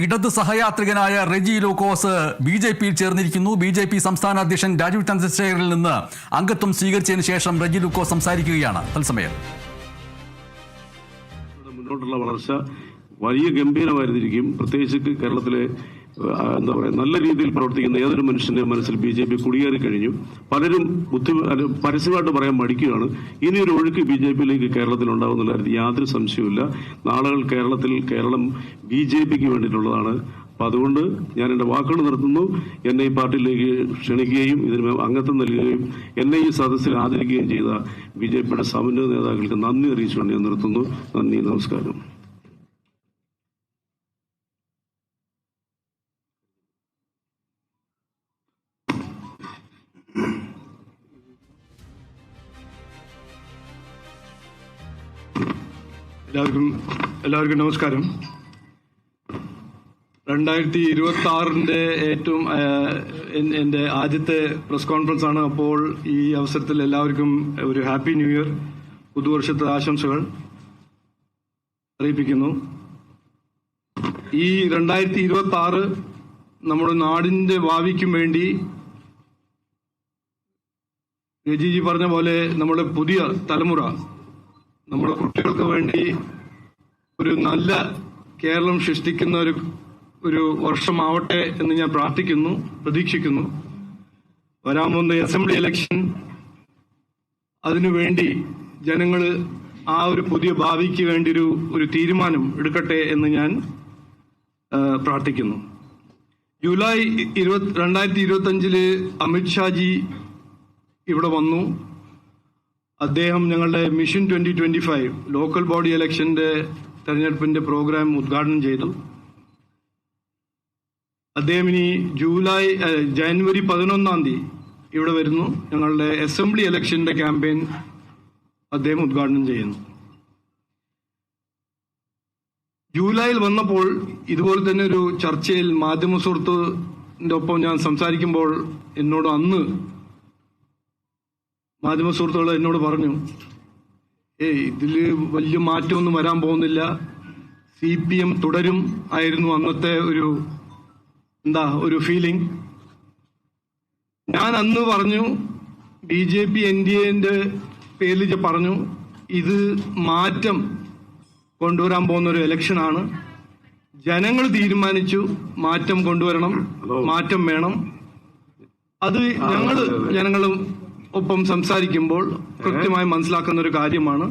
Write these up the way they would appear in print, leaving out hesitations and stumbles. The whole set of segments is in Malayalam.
ഇടത് സഹയാത്രികനായ റെജി ലൂക്കോസ് ബി.ജെ.പിയിൽ ചേർന്നിരിക്കുന്നു. ബി.ജെ.പി സംസ്ഥാന അധ്യക്ഷൻ രാജീവ് ചന്ദ്രശേഖറിൽ നിന്ന് അംഗത്വം സ്വീകരിച്ചതിന് ശേഷം റെജി ലൂക്കോസ് സംസാരിക്കുകയാണ്. തത്സമയം മുന്നോട്ടുള്ള വളർച്ച വലിയ ഗംഭീരമായിരുന്നിരിക്കും. പ്രത്യേകിച്ച് കേരളത്തിലെ എന്താ പറയുക, നല്ല രീതിയിൽ പ്രവർത്തിക്കുന്ന ഏതൊരു മനുഷ്യന്റെ മനസ്സിൽ ബി.ജെ.പി കുടിയേറി കഴിഞ്ഞു. പലരും പരസ്യമായിട്ട് പറയാൻ മടിക്കുകയാണ്. ഇനിയൊരു ഒഴുക്ക് ബി.ജെ.പിയിലേക്ക് കേരളത്തിൽ ഉണ്ടാകുന്നുള്ള കാര്യത്തിൽ യാതൊരു സംശയവുമില്ല. നാളുകൾ കേരളം ബി.ജെ.പിക്ക് വേണ്ടിയിട്ടുള്ളതാണ്. അപ്പം അതുകൊണ്ട് ഞാൻ എൻ്റെ വാക്കുകൾ നിർത്തുന്നു. എന്നെ ഈ പാർട്ടിയിലേക്ക് ക്ഷണിക്കുകയും ഇതിന് അംഗത്വം നൽകുകയും എന്നെ ഈ സദസ്സിൽ ആദരിക്കുകയും ചെയ്ത ബി.ജെ.പിയുടെ സമന്വയ നേതാക്കൾക്ക് നന്ദി അറിയിച്ചുകൊണ്ട് ഞാൻ നിർത്തുന്നു. നന്ദി, നമസ്കാരം. എല്ലാവർക്കും നമസ്കാരം. 2026 ഏറ്റവും എൻ്റെ ആദ്യത്തെ പ്രസ് കോൺഫറൻസ് ആണ്. അപ്പോൾ ഈ അവസരത്തിൽ എല്ലാവർക്കും ഒരു ഹാപ്പി ന്യൂ ഇയർ, പുതുവർഷത്തെ ആശംസകൾ അറിയിപ്പിക്കുന്നു. ഈ 2026 നമ്മുടെ നാടിന്റെ ഭാവിക്കും വേണ്ടി രജിജി പറഞ്ഞ പോലെ നമ്മുടെ പുതിയ തലമുറ, നമ്മുടെ കുട്ടികൾക്ക് വേണ്ടി ഒരു നല്ല കേരളം സൃഷ്ടിക്കുന്ന ഒരു വർഷമാവട്ടെ എന്ന് ഞാൻ പ്രാർത്ഥിക്കുന്നു, പ്രതീക്ഷിക്കുന്നു. വരാൻ പോകുന്ന അസംബ്ലി ഇലക്ഷൻ, അതിനുവേണ്ടി ജനങ്ങൾ ആ ഒരു പുതിയ ഭാവിക്ക് വേണ്ടി ഒരു തീരുമാനം എടുക്കട്ടെ എന്ന് ഞാൻ പ്രാർത്ഥിക്കുന്നു. ജൂലൈ 2025 അമിത്ഷാജി ഇവിടെ വന്നു. അദ്ദേഹം ഞങ്ങളുടെ മിഷൻ 2025 ലോക്കൽ ബോഡി ഇലക്ഷന്റെ തെരഞ്ഞെടുപ്പിന്റെ പ്രോഗ്രാം ഉദ്ഘാടനം ചെയ്തു. അദ്ദേഹം ഇനി ജനുവരി 11 ഇവിടെ വരുന്നു. ഞങ്ങളുടെ അസംബ്ലി ഇലക്ഷന്റെ ക്യാമ്പയിൻ അദ്ദേഹം ഉദ്ഘാടനം ചെയ്യുന്നു. ജൂലൈയിൽ വന്നപ്പോൾ ഇതുപോലെ തന്നെ ഒരു ചർച്ചയിൽ മാധ്യമ സുഹൃത്തിന്റെ ഒപ്പം ഞാൻ സംസാരിക്കുമ്പോൾ എന്നോട് അന്ന് മാധ്യമ സുഹൃത്തുക്കൾ എന്നോട് പറഞ്ഞു, ഇതില് വലിയ മാറ്റമൊന്നും വരാൻ പോകുന്നില്ല, CPM തുടരും ആയിരുന്നു അന്നത്തെ ഒരു ഫീലിംഗ്. ഞാൻ അന്ന് പറഞ്ഞു, BJP NDAന്റെ പേരിൽ പറഞ്ഞു, ഇത് മാറ്റം കൊണ്ടുവരാൻ പോകുന്ന ഒരു ഇലക്ഷനാണ്. ജനങ്ങൾ തീരുമാനിച്ചു മാറ്റം കൊണ്ടുവരണം, മാറ്റം വേണം. അത് ജനങ്ങളും ഒപ്പം സംസാരിക്കുമ്പോൾ കൃത്യമായി മനസ്സിലാക്കുന്ന ഒരു കാര്യമാണ്.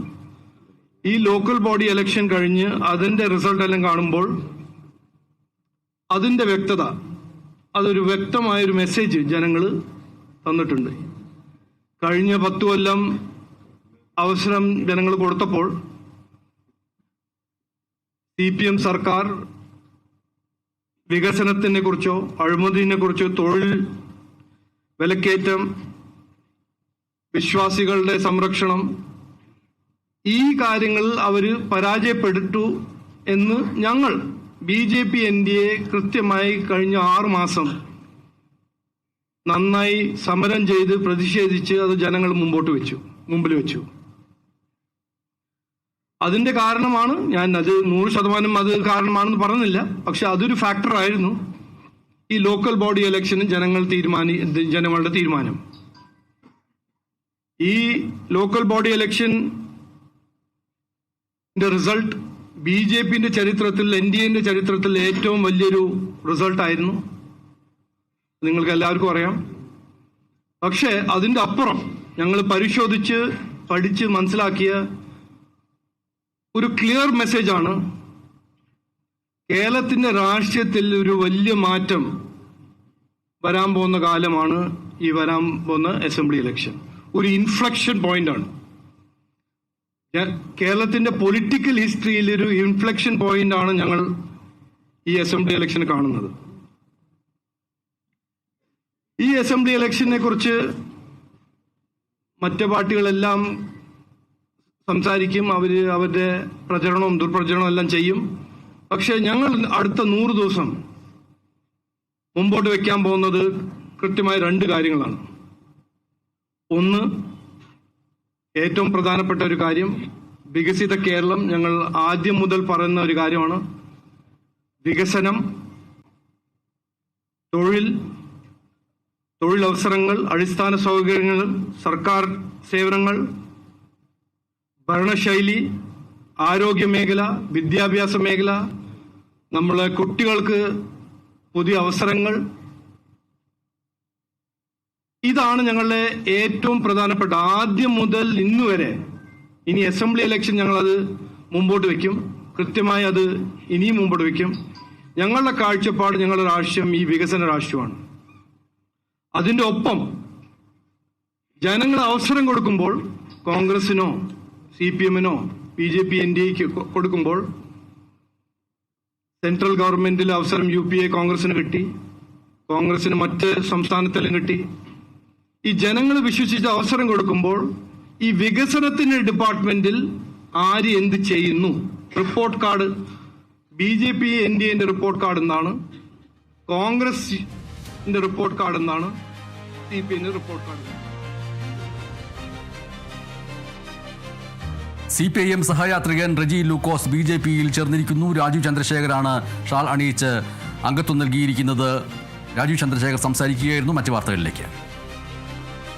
ഈ ലോക്കൽ ബോഡി ഇലക്ഷൻ കഴിഞ്ഞ് അതിന്റെ റിസൾട്ട് എല്ലാം കാണുമ്പോൾ അതിന്റെ വ്യക്തത, അതൊരു വ്യക്തമായൊരു മെസ്സേജ് ജനങ്ങൾ തന്നിട്ടുണ്ട്. കഴിഞ്ഞ 10 കൊല്ലം അവസരം ജനങ്ങൾ കൊടുത്തപ്പോൾ CPM സർക്കാർ വികസനത്തിനെ കുറിച്ചോ അഴിമതിനെ കുറിച്ചോ തൊഴിൽ വിലക്കയറ്റം, വിശ്വാസികളുടെ സംരക്ഷണം, ഈ കാര്യങ്ങളിൽ അവര് പരാജയപ്പെട്ടു എന്ന് ഞങ്ങൾ BJP NDA കൃത്യമായി കഴിഞ്ഞ 6 മാസം നന്നായി സമരം ചെയ്ത് പ്രതിഷേധിച്ച് അത് ജനങ്ങൾ മുമ്പിൽ വെച്ചു. അതിന്റെ കാരണമാണ്, ഞാൻ അത് 100% അത് കാരണമാണെന്ന് പറഞ്ഞില്ല, പക്ഷെ അതൊരു ഫാക്ടർ ആയിരുന്നു ഈ ലോക്കൽ ബോഡി ഇലക്ഷന് ജനങ്ങളുടെ തീരുമാനം. ഈ ലോക്കൽ ബോഡി ഇലക്ഷന്റെ റിസൾട്ട് BJPന്റെ ചരിത്രത്തിൽ, NDAന്റെ ചരിത്രത്തിൽ ഏറ്റവും വലിയൊരു റിസൾട്ടായിരുന്നു. നിങ്ങൾക്ക് എല്ലാവർക്കും അറിയാം. പക്ഷെ അതിന്റെ അപ്പുറം ഞങ്ങൾ പരിശോധിച്ച് പഠിച്ച് മനസ്സിലാക്കിയ ഒരു ക്ലിയർ മെസ്സേജാണ്, കേരളത്തിന്റെ രാഷ്ട്രീയത്തിൽ ഒരു വലിയ മാറ്റം വരാൻ പോകുന്ന കാലമാണ് ഈ വരാൻ പോകുന്ന അസംബ്ലി ഇലക്ഷൻ. ഒരു ഇൻഫ്ലക്ഷൻ പോയിന്റാണ്. കേരളത്തിന്റെ പൊളിറ്റിക്കൽ ഹിസ്റ്ററിയിൽ ഒരു ഇൻഫ്ലക്ഷൻ പോയിന്റ് ആണ് ഞങ്ങൾ ഈ അസംബ്ലി ഇലക്ഷൻ കാണുന്നത്. ഈ അസംബ്ലി ഇലക്ഷനെ കുറിച്ച് മറ്റ് പാർട്ടികളെല്ലാം സംസാരിക്കും, അവരുടെ പ്രചരണവും ദുർപ്രചരണവും എല്ലാം ചെയ്യും. പക്ഷെ ഞങ്ങൾ അടുത്ത 100 ദിവസം മുമ്പോട്ട് വെക്കാൻ പോകുന്നത് കൃത്യമായ 2 കാര്യങ്ങളാണ്. ഒന്ന്, ഏറ്റവും പ്രധാനപ്പെട്ട ഒരു കാര്യം, വികസിത കേരളം. ഞങ്ങൾ ആദ്യം മുതൽ പറയുന്ന ഒരു കാര്യമാണ്. വികസനം, തൊഴിലവസരങ്ങൾ, അടിസ്ഥാന സൗകര്യങ്ങൾ, സർക്കാർ സേവനങ്ങൾ, ഭരണശൈലി, ആരോഗ്യ മേഖല, വിദ്യാഭ്യാസ മേഖല, നമ്മളെ കുട്ടികൾക്ക് പുതിയ അവസരങ്ങൾ, ഇതാണ് ഞങ്ങളുടെ ഏറ്റവും പ്രധാനപ്പെട്ട ആദ്യം മുതൽ ഇന്ന് വരെ. ഇനി അസംബ്ലി ഇലക്ഷൻ ഞങ്ങളത് മുമ്പോട്ട് വയ്ക്കും, കൃത്യമായി അത് ഇനിയും മുമ്പോട്ട് വയ്ക്കും. ഞങ്ങളുടെ കാഴ്ചപ്പാട്, ഞങ്ങളുടെ രാഷ്ട്രീയം ഈ വികസന രാഷ്ട്രീയമാണ്. അതിൻ്റെ ഒപ്പം ജനങ്ങൾ അവസരം കൊടുക്കുമ്പോൾ, കോൺഗ്രസിനോ CPM-നോ BJP NDAയ്ക്ക് കൊടുക്കുമ്പോൾ, സെൻട്രൽ ഗവൺമെന്റിൽ അവസരം UPA കോൺഗ്രസിന് കിട്ടി, കോൺഗ്രസിന് മറ്റ് സംസ്ഥാനത്തിലും കിട്ടി. ഈ ജനങ്ങൾ വിശ്വസിച്ച് അവസരം കൊടുക്കുമ്പോൾ ഈ വികസനത്തിന്റെ ഡിപ്പാർട്ട്മെന്റിൽ ആര് എന്ത് ചെയ്യുന്നു, റിപ്പോർട്ട് കാർഡ് BJP NDAന്റെ റിപ്പോർട്ട് കാർഡ് എന്നാണ്, കോൺഗ്രസിന്റെ റിപ്പോർട്ട് കാർഡ് എന്നാണ്, CPM റിപ്പോർട്ട് കാർഡ്. CPIM സഹയാത്രികൻ റെജി ലൂക്കോസ് BJPയിൽ ചേർന്നിരിക്കുന്നു. രാജീവ് ചന്ദ്രശേഖരാണ് ഷാൾ അണിയിച്ച് അംഗത്വം നൽകിയിരിക്കുന്നത്. രാജീവ് ചന്ദ്രശേഖർ സംസാരിക്കുകയായിരുന്നു. മറ്റു വാർത്തകളിലേക്ക്.